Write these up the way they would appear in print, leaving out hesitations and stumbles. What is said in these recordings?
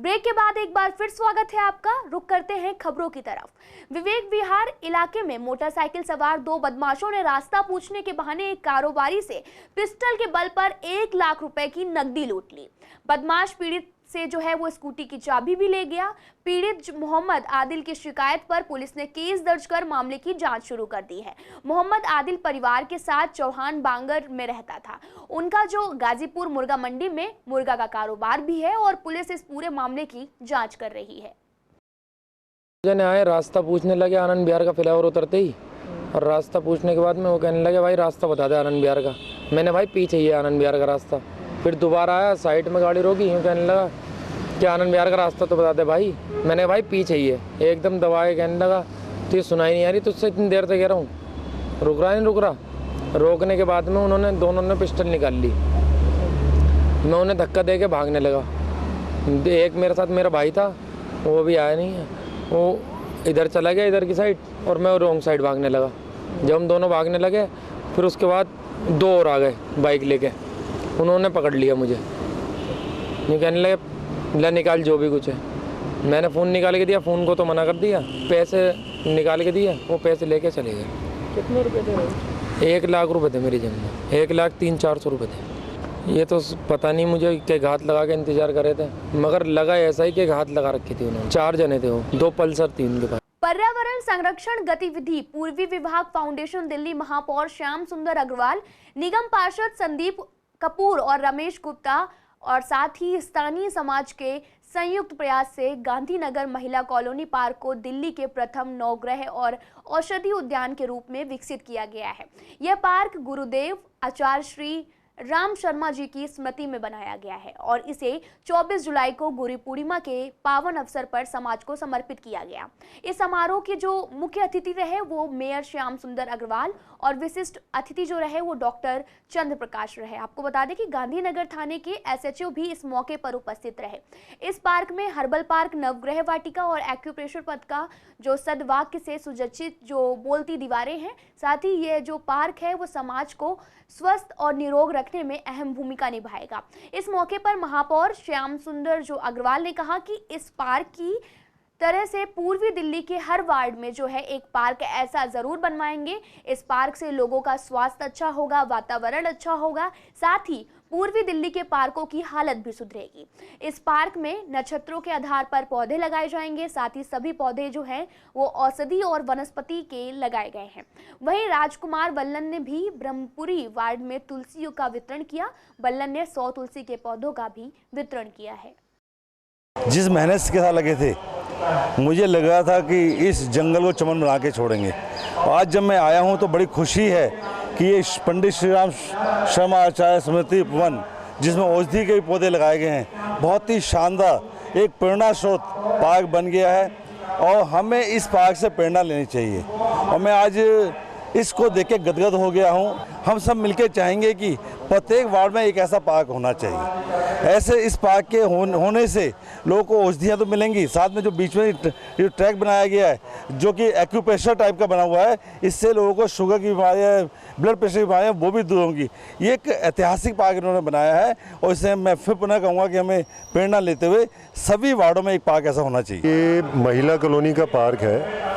Break के बाद एक बार फिर स्वागत है आपका। रुक करते हैं खबरों की तरफ। विवेक विहार इलाके में मोटरसाइकिल सवार दो बदमाशों ने रास्ता पूछने के बहाने एक कारोबारी से पिस्टल के बल पर 1 लाख रुपए की नकदी लूट ली। बदमाश पीड़ित से जो है वो स्कूटी की चाबी भी ले गया। पीड़ित मोहम्मद आदिल की शिकायत पर पुलिस ने केस दर्ज कर मामले की जांच शुरू कर दी है। मोहम्मद आदिल परिवार के साथ चौहान बांगर में रहता था। उनका जो गाजीपुर मुर्गा मंडी में मुर्गा का कारोबार भी है और पुलिस इस पूरे मामले की जांच कर रही है। जने आए रास्ता पूछने लगे आनंद विहार का फ्लाईओवर उतरते ही, और रास्ता पूछने के बाद में वो कहने लगे भाई रास्ता बता दे आनंद विहार का। मैंने भाई पीछे ही है आनंद विहार का रास्ता। फिर दोबारा आया, साइड में गाड़ी रोकी, यूँ कहने लगा कि आनंद विहार का रास्ता तो बता दे भाई। मैंने भाई पीछे ही है। एकदम दबाए कहने लगा तो ये सुनाई नहीं आ रही तुझसे इतनी देर से कह रहा हूँ, रुक रहा नहीं रुक रहा। रोकने के बाद में उन्होंने दोनों ने पिस्टल निकाल ली। मैं उन्हें धक्का दे के भागने लगा। एक मेरे साथ मेरा भाई था, वो भी आया नहीं है, वो इधर चला गया इधर की साइड, और मैं रॉन्ग साइड भागने लगा। जब हम दोनों भागने लगे फिर उसके बाद दो और आ गए बाइक लेके, उन्होंने पकड़ लिया मुझे। ये कहने लगे ला निकाल जो भी कुछ है। मैंने फ़ोन निकाल के दिया, फ़ोन को तो मना कर दिया, पैसे निकाल के दिए, वो पैसे लेके चले गए। कितने रुपए थे? 1 लाख रुपए थे मेरी जेब में, 1,03,400 रुपये थे। ये तो पता नहीं मुझे कि घात लगा के इंतजार कर रहे थे, मगर लगा ऐसा ही कि घात लगा रखी थी उन्होंने। 4 जने थे वो, 2 पल्सर 3 के पास। पर्यावरण संरक्षण गतिविधि पूर्वी विभाग फाउंडेशन दिल्ली महापौर श्याम सुंदर अग्रवाल, निगम पार्षद संदीप कपूर और रमेश गुप्ता और साथ ही स्थानीय समाज के संयुक्त प्रयास से गांधीनगर महिला कॉलोनी पार्क को दिल्ली के प्रथम नवग्रह और औषधि उद्यान के रूप में विकसित किया गया है। यह पार्क गुरुदेव आचार्य श्री राम शर्मा जी की स्मृति में बनाया गया है और इसे 24 जुलाई को गुरु पूर्णिमा के पावन अवसर पर समाज को समर्पित किया गया। इस समारोह के जो मुख्य अतिथि रहे वो मेयर श्याम सुंदर अग्रवाल और विशिष्ट अतिथि जो रहे वो डॉक्टर चंद्र प्रकाश रहे। आपको बता दें कि गांधीनगर थाने के एसएचओ भी इस मौके पर उपस्थित रहे। इस पार्क में हर्बल पार्क, नवग्रह वाटिका और एक्यूप्रेशर पद का जो सद्वाक्य से सुसज्जित जो बोलती दीवारें हैं, साथ ही ये जो पार्क है वो समाज को स्वस्थ और निरोग रखने में अहम भूमिका निभाएगा। इस मौके पर महापौर श्याम सुंदर जो अग्रवाल ने कहा कि इस पार्क की तरह से पूर्वी दिल्ली के हर वार्ड में जो है एक पार्क ऐसा जरूर बनवाएंगे। इस पार्क से लोगों का स्वास्थ्य अच्छा होगा, वातावरण अच्छा होगा, साथ ही पूर्वी दिल्ली के पार्कों की हालत भी सुधरेगी। इस पार्क में नक्षत्रों के आधार पर पौधे लगाए जाएंगे, साथ ही सभी पौधे जो हैं वो औषधि और वनस्पति के लगाए गए हैं। वहीं राजकुमार बल्लन ने भी ब्रह्मपुरी वार्ड में तुलसी का वितरण किया। बल्लन ने 100 तुलसी के पौधों का भी वितरण किया है। जिस मेहनत के साथ लगे थे, मुझे लग रहा था कि इस जंगल को चमन बना के छोड़ेंगे। आज जब मैं आया हूं तो बड़ी खुशी है कि ये पंडित श्री राम शर्मा आचार्य स्मृति वन, जिसमें औषधि के भी पौधे लगाए गए हैं, बहुत ही शानदार एक प्रेरणा स्रोत पार्क बन गया है और हमें इस पार्क से प्रेरणा लेनी चाहिए। और मैं आज इसको देख के गदगद हो गया हूँ। हम सब मिलकर चाहेंगे कि प्रत्येक वार्ड में एक ऐसा पार्क होना चाहिए। ऐसे इस पार्क के होने से लोगों को औषधियाँ तो मिलेंगी, साथ में जो बीच में ये ट्रैक बनाया गया है जो कि एक्यूप्रेशर टाइप का बना हुआ है, इससे लोगों को शुगर की बीमारियाँ, ब्लड प्रेशर की बीमारियाँ वो भी दूर होंगी। ये एक ऐतिहासिक पार्क इन्होंने बनाया है और इससे मैं फिर पुनः कहूँगा कि हमें प्रेरणा लेते हुए सभी वार्डों में एक पार्क ऐसा होना चाहिए। ये महिला कॉलोनी का पार्क है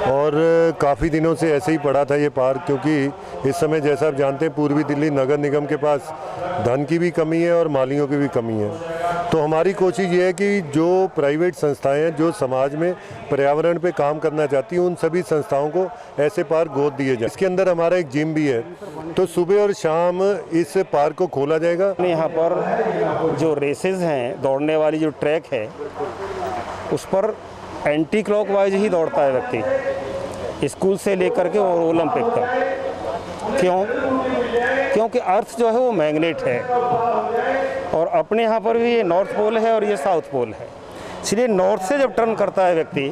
और काफ़ी दिनों से ऐसे ही पड़ा था ये पार्क, क्योंकि इस समय जैसा आप जानते हैं पूर्वी दिल्ली नगर निगम के पास धन की भी कमी है और मालियों की भी कमी है। तो हमारी कोशिश ये है कि जो प्राइवेट संस्थाएं हैं जो समाज में पर्यावरण पे काम करना चाहती हैं, उन सभी संस्थाओं को ऐसे पार्क गोद दिए जाए। इसके अंदर हमारा एक जिम भी है, तो सुबह और शाम इस पार्क को खोला जाएगा। यहाँ पर जो रेसेस हैं, दौड़ने वाली जो ट्रैक है, उस पर एंटी क्लॉकवाइज ही दौड़ता है व्यक्ति, स्कूल से लेकर के और ओलंपिक तक। क्यों? क्योंकि अर्थ जो है वो मैग्नेट है और अपने यहाँ पर भी ये नॉर्थ पोल है और ये साउथ पोल है, इसलिए नॉर्थ से जब टर्न करता है व्यक्ति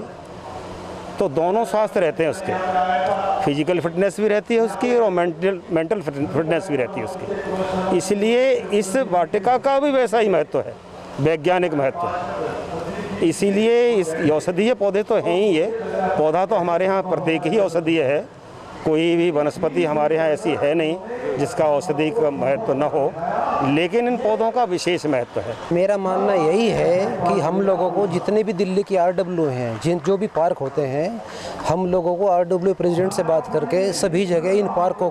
तो दोनों स्वास्थ्य रहते हैं उसके, फिजिकल फिटनेस भी रहती है उसकी और मेंटल फिटनेस भी रहती है उसकी। इसलिए इस वाटिका का भी वैसा ही महत्व है, वैज्ञानिक महत्व। इसीलिए इस औषधीय पौधे तो हैं ही, ये पौधा तो हमारे यहाँ प्रत्येक ही औषधीय है, कोई भी वनस्पति हमारे यहाँ ऐसी है नहीं जिसका औषधि का महत्व न हो। लेकिन इन पौधों का विशेष महत्व है। मेरा मानना यही है कि हम लोगों को जितने भी दिल्ली की RW हैं, जो भी पार्क होते हैं, हम लोगों को RW प्रेसिडेंट से बात करके सभी जगह इन पार्कों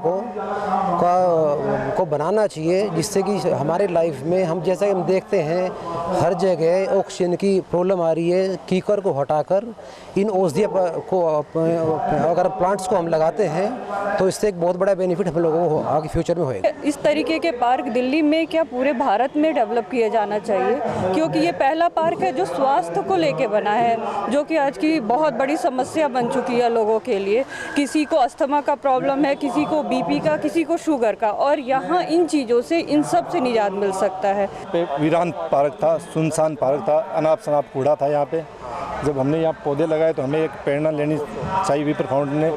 को बनाना चाहिए, जिससे कि हमारे लाइफ में हम जैसा हम देखते हैं हर जगह ऑक्सीजन की प्रॉब्लम आ रही है। कीकर को हटाकर इन औषधि को अगर प्लांट्स को हम लगाते हैं तो इससे एक बहुत बड़ा बेनिफिट हम लोगों को आगे फ्यूचर में होएगा। इस तरीके के पार्क दिल्ली में क्या पूरे भारत में डेवलप किया जाना चाहिए, क्योंकि ये पहला पार्क है जो स्वास्थ्य को लेके बना है, जो कि आज की बहुत बड़ी समस्या बन चुकी है लोगों के लिए। किसी को अस्थमा का प्रॉब्लम है, किसी को BP का, किसी को शुगर का, और यहाँ इन चीज़ों से इन सब से निजात मिल सकता है। वीरान पार्क था, सुनसान पार्क था, अनाप शनाप कूड़ा था यहाँ पे। जब हमने यहाँ पौधे लगाए तो हमें एक प्रेरणा लेनी चाहिए विपर फाउंडेशन ने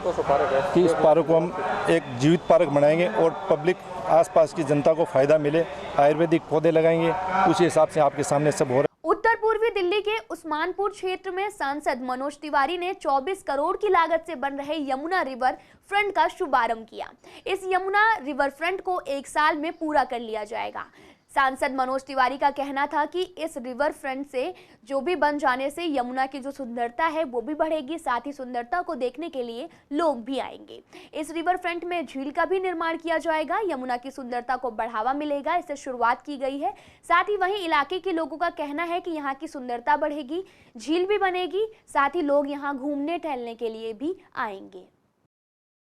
कि इस पार्क को हम एक जीवित पार्क बनाएंगे और पब्लिक आसपास की जनता को फ़ायदा मिले। आयुर्वेदिक पौधे लगाएंगे, उसी हिसाब से आपके सामने सब हो रहा है। उत्तर पूर्वी दिल्ली के उस्मानपुर क्षेत्र में सांसद मनोज तिवारी ने 24 करोड़ की लागत से बन रहे यमुना रिवर फ्रंट का शुभारंभ किया। इस यमुना रिवर फ्रंट को 1 साल में पूरा कर लिया जाएगा। सांसद मनोज तिवारी का कहना था कि इस रिवर फ्रंट से जो भी बन जाने से यमुना की जो सुंदरता है वो भी बढ़ेगी, साथ ही सुंदरता को देखने के लिए लोग भी आएंगे। इस रिवर फ्रंट में झील का भी निर्माण किया जाएगा, यमुना की सुंदरता को बढ़ावा मिलेगा, इससे शुरुआत की गई है। साथ ही वहीं इलाके के लोगों का कहना है कि यहाँ की सुंदरता बढ़ेगी, झील भी बनेगी, साथ ही लोग यहाँ घूमने टहलने के लिए भी आएंगे।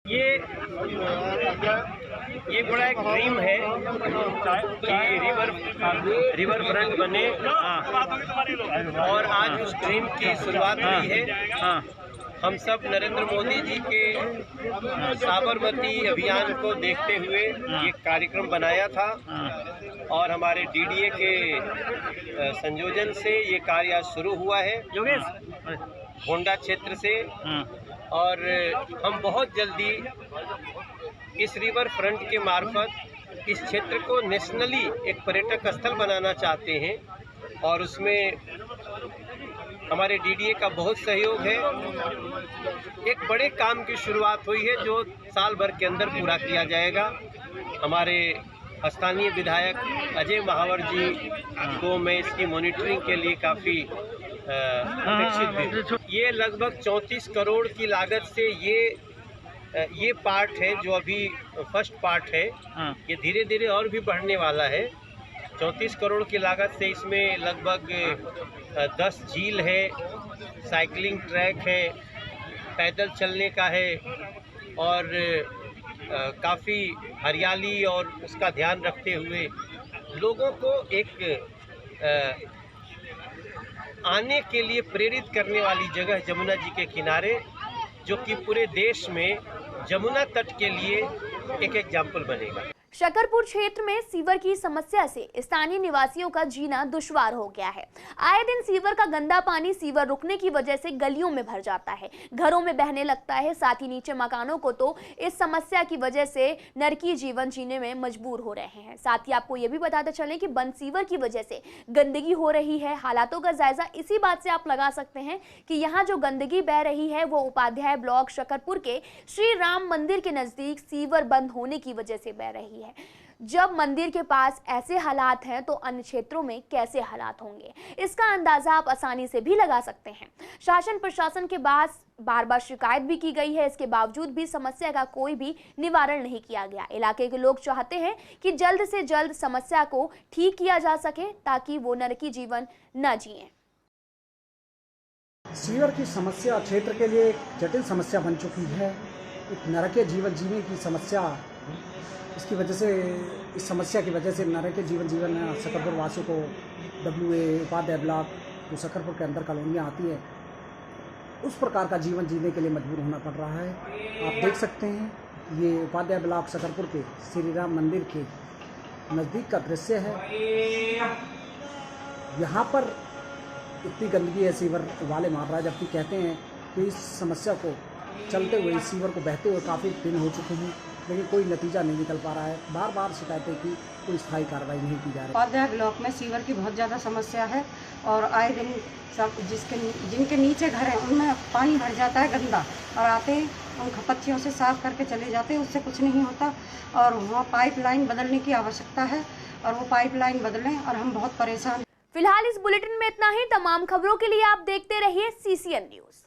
ये बड़ा एक ड्रीम है कि रिवर फ्रंट बने, और आज उस ड्रीम की शुरुआत हुई है। हम सब नरेंद्र मोदी जी के साबरमती अभियान को देखते हुए ये कार्यक्रम बनाया था, और हमारे DDA के संयोजन से ये कार्य शुरू हुआ है होंडा क्षेत्र से, और हम बहुत जल्दी इस रिवर फ्रंट के मार्फत इस क्षेत्र को नेशनली एक पर्यटक स्थल बनाना चाहते हैं, और उसमें हमारे DDA का बहुत सहयोग है। एक बड़े काम की शुरुआत हुई है जो साल भर के अंदर पूरा किया जाएगा। हमारे स्थानीय विधायक अजय महावर जी को मैं इसकी मॉनिटरिंग के लिए काफ़ी अपेक्षित है। ये लगभग 34 करोड़ की लागत से ये पार्ट है जो अभी फर्स्ट पार्ट है, ये धीरे धीरे और भी बढ़ने वाला है। 34 करोड़ की लागत से इसमें लगभग 10 झील है, साइकिलिंग ट्रैक है, पैदल चलने का है, और काफ़ी हरियाली और उसका ध्यान रखते हुए लोगों को एक आने के लिए प्रेरित करने वाली जगह जमुना जी के किनारे, जो कि पूरे देश में जमुना तट के लिए एक एग्जाम्पल बनेगा। शकरपुर क्षेत्र में सीवर की समस्या से स्थानीय निवासियों का जीना दुश्वार हो गया है। आए दिन सीवर का गंदा पानी सीवर रुकने की वजह से गलियों में भर जाता है, घरों में बहने लगता है, साथ ही नीचे मकानों को तो इस समस्या की वजह से नरकी जीवन जीने में मजबूर हो रहे हैं। साथ ही आपको ये भी बताते चलें कि बंद सीवर की वजह से गंदगी हो रही है। हालातों का जायजा इसी बात से आप लगा सकते हैं कि यहाँ जो गंदगी बह रही है वो उपाध्याय ब्लॉक शकरपुर के श्री राम मंदिर के नजदीक सीवर बंद होने की वजह से बह रही है। जब मंदिर के पास ऐसे हालात हैं तो अन्य क्षेत्रों में कैसे हालात होंगे, इसका अंदाजा आप आसानी से भी लगा सकते हैं। शासन प्रशासन के पास बार बार शिकायत भी की गई है, इसके बावजूद भी समस्या का कोई भी निवारण नहीं किया गया। इलाके के लोग चाहते हैं कि जल्द से जल्द समस्या को ठीक किया जा सके ताकि वो नरकी जीवन न जिएं। सीवर की समस्या क्षेत्र के लिए एक जटिल समस्या बन चुकी है, एक नरकीय जीवन जीने की समस्या। इसकी वजह से, इस समस्या की वजह से नरकीय जीवन जीवन शकरपुर वासियों को WA उपाध्याय ब्लॉक जो शकरपुर के अंदर कॉलोनियाँ आती है उस प्रकार का जीवन जीने के लिए मजबूर होना पड़ रहा है। आप देख सकते हैं ये उपाध्याय ब्लॉक शकरपुर के श्री राम मंदिर के नज़दीक का दृश्य है। यहाँ पर इतनी गंदगी है, सीवर वाले मार रहा है, जबकि कहते हैं कि इस समस्या को चलते हुए, इस सीवर को बहते हुए काफ़ी दिन हो चुके हैं, लेकिन कोई नतीजा नहीं निकल पा रहा है। बार बार शिकायतें की, कोई स्थायी कार्रवाई नहीं की जा रही। उपाध्याय ब्लॉक में सीवर की बहुत ज़्यादा समस्या है, और आए दिन सब जिनके नीचे घर हैं उनमें पानी भर जाता है गंदा, और आते हैं उन खपतियों से साफ़ करके चले जाते हैं, उससे कुछ नहीं होता। और वहाँ पाइपलाइन बदलने की आवश्यकता है, और वो पाइपलाइन बदलें, और हम बहुत परेशान। फिलहाल इस बुलेटिन में इतना ही। तमाम खबरों के लिए आप देखते रहिए CCN न्यूज।